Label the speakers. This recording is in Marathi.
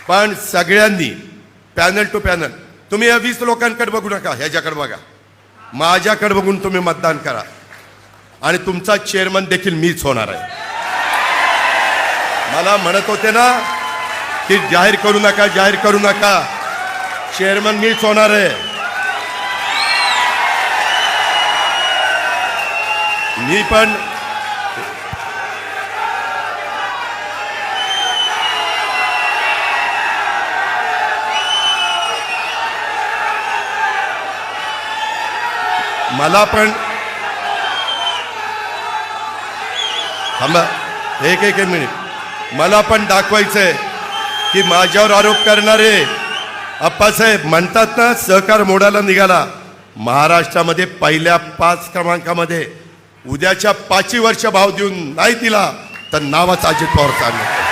Speaker 1: पण सगळ्यांनी पॅनल टू पॅनल, तुम्ही या 20 लोकांकडे बघू नका, ह्याच्याकडे बघा, माझ्याकडे बघून तुम्ही मतदान करा आणि तुमचा चेअरमन देखील मीच होणार आहे. मला म्हणत होते ना की जाहीर करू नका, जाहीर करू नका, चेअरमन मीच होणार आहे. मी पण मला पण थांबा एक मिनिट, मला पण दाखवायचंय की माझ्यावर आरोप करणारे अप्पासाहेब म्हणतात ना सहकार मोडाला निघाला. महाराष्ट्रामध्ये पहिल्या 5 क्रमांकामध्ये उद्याच्या 5 वर्ष भाव देऊन नाही दिला तर नावाच अजित पवार सांगणार.